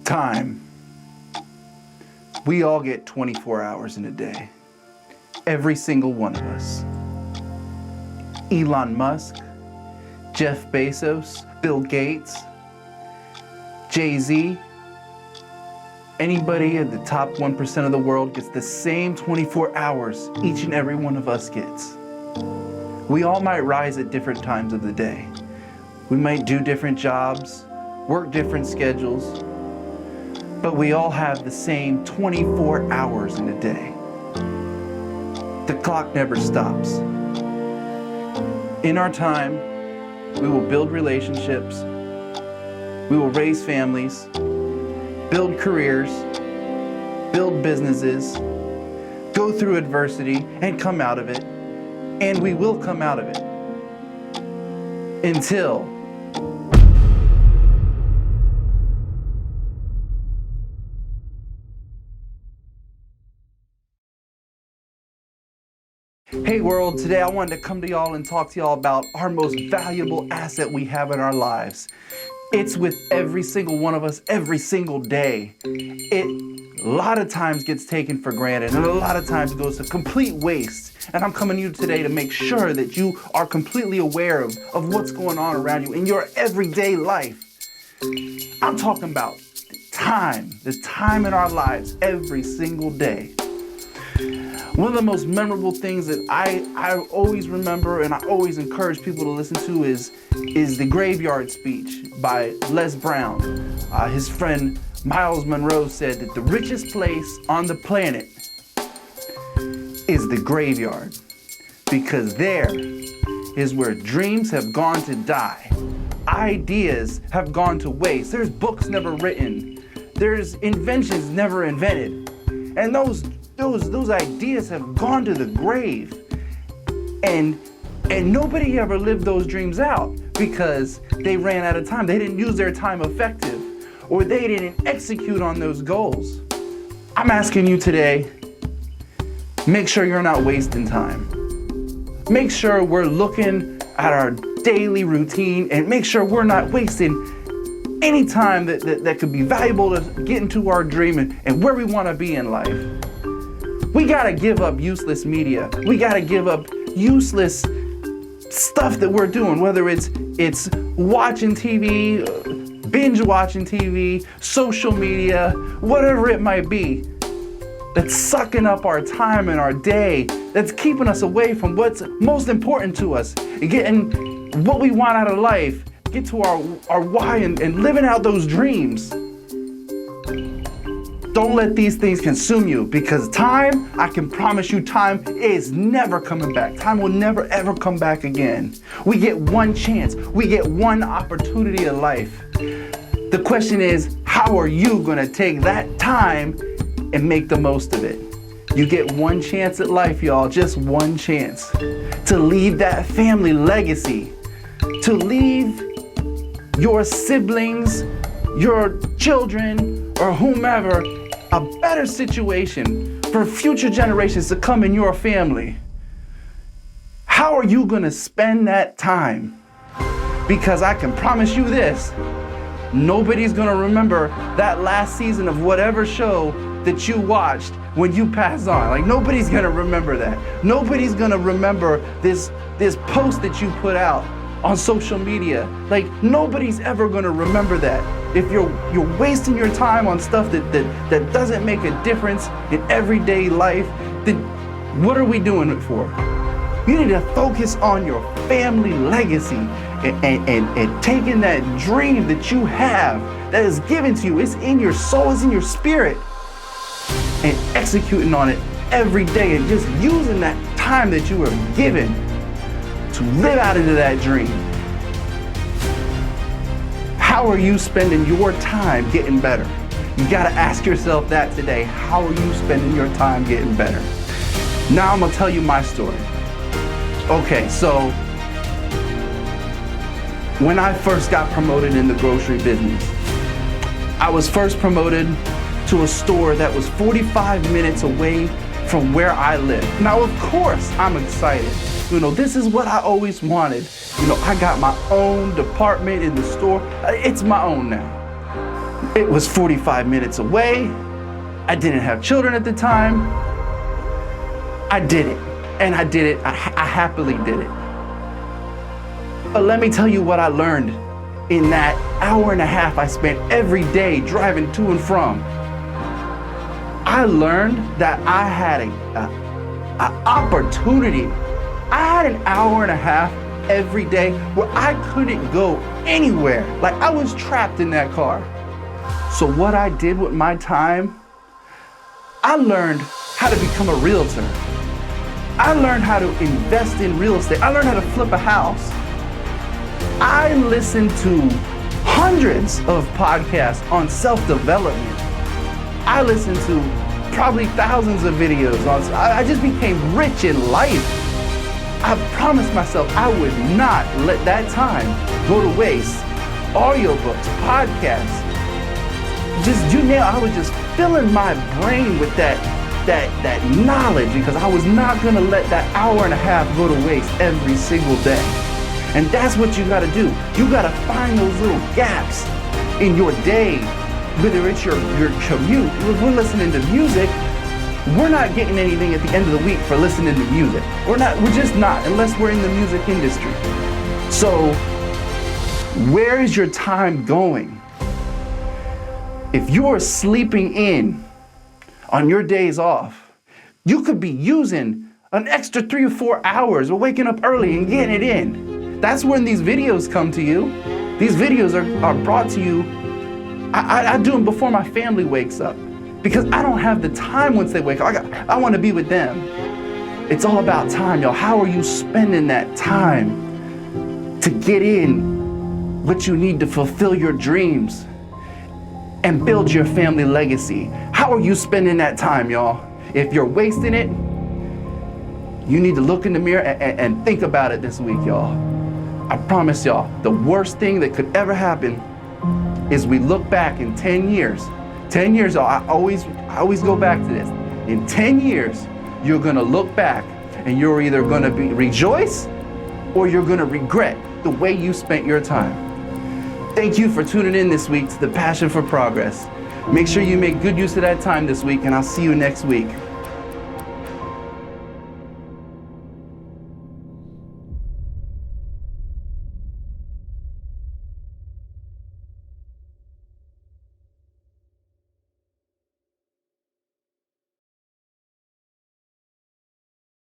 Time. We all get 24 hours in a day. Every single one of us. Elon Musk, Jeff Bezos, Bill Gates, Jay-Z, anybody at the top 1% of the world gets the same 24 hours each and every one of us gets. We all might rise at different times of the day. We might do different jobs, work different schedules, but we all have the same 24 hours in a day. The clock never stops. In our time, we will build relationships, we will raise families, build careers, build businesses, go through adversity and come out of it, and we will come out of it until Hey world, today I wanted to come to y'all and talk to y'all about our most valuable asset we have in our lives. It's with every single one of us every single day. It a lot of times gets taken for granted and a lot of times goes to complete waste. And I'm coming to you today to make sure that you are completely aware of what's going on around you in your everyday life. I'm talking about the time in our lives every single day. One of the most memorable things that I always remember and I always encourage people to listen to is the Graveyard Speech by Les Brown. His friend Miles Monroe said that the richest place on the planet is the graveyard, because there is where dreams have gone to die, ideas have gone to waste, there's books never written, there's inventions never invented, and those ideas have gone to the grave, and nobody ever lived those dreams out because they ran out of time. They didn't use their time effective, or they didn't execute on those goals. I'm asking you today, make sure you're not wasting time. Make sure we're looking at our daily routine and make sure we're not wasting any time that could be valuable to get into our dream and where we want to be in life. We gotta give up useless media. We gotta give up useless stuff that we're doing, whether it's watching TV, binge watching TV, social media, whatever it might be, that's sucking up our time and our day, that's keeping us away from what's most important to us, getting what we want out of life, get to our why and living out those dreams. Don't let these things consume you, because time, I can promise you, time is never coming back. Time will never ever come back again. We get one chance. We get one opportunity in life. The question is, how are you gonna take that time and make the most of it? You get one chance at life, y'all, just one chance to leave that family legacy, to leave your siblings, your children, or whomever a better situation for future generations to come in your family. How are you gonna spend that time? Because I can promise you this, nobody's gonna remember that last season of whatever show that you watched when you pass on. Like, nobody's gonna remember that. Nobody's gonna remember this post that you put out on social media. Like, nobody's ever gonna remember that. If you're wasting your time on stuff that doesn't make a difference in everyday life, then what are we doing it for? You need to focus on your family legacy and taking that dream that you have, that is given to you, it's in your soul, it's in your spirit, and executing on it every day and just using that time that you were given to live out into that dream. How are you spending your time getting better? You gotta ask yourself that today. How are you spending your time getting better? Now I'm gonna tell you my story. Okay, so when I first got promoted in the grocery business, I was first promoted to a store that was 45 minutes away from where I live. Now, of course, I'm excited. You know, this is what I always wanted. You know, I got my own department in the store. It's my own now. It was 45 minutes away. I didn't have children at the time. I did it, and I did it. I happily did it. But let me tell you what I learned in that hour and a half I spent every day driving to and from. I learned that I had an opportunity. I had an hour and a half every day where I couldn't go anywhere. Like I was trapped in that car. So what I did with my time, I learned how to become a realtor. I learned how to invest in real estate. I learned how to flip a house. I listened to hundreds of podcasts on self-development. I listened to probably thousands of videos on, I just became rich in life. I promised myself I would not let that time go to waste. Audiobooks, podcasts, I was just filling my brain with that knowledge because I was not gonna let that hour and a half go to waste every single day. And that's what you gotta do. You gotta find those little gaps in your day, whether it's your commute. We're listening to music. We're not getting anything at the end of the week for listening to music. We're just not, unless we're in the music industry. So, where is your time going? If you're sleeping in on your days off, you could be using an extra 3 or 4 hours or waking up early and getting it in. That's when these videos come to you. These videos are brought to you. I do them before my family wakes up because I don't have the time once they wake up. I want to be with them. It's all about time, y'all. How are you spending that time to get in what you need to fulfill your dreams and build your family legacy? How are you spending that time, y'all? If you're wasting it, you need to look in the mirror and think about it this week, y'all. I promise y'all, the worst thing that could ever happen is we look back in 10 years. 10 years, y'all, I always go back to this. In 10 years, you're gonna look back and you're either gonna rejoice or you're gonna regret the way you spent your time. Thank you for tuning in this week to The Passion for Progress. Make sure you make good use of that time this week, and I'll see you next week.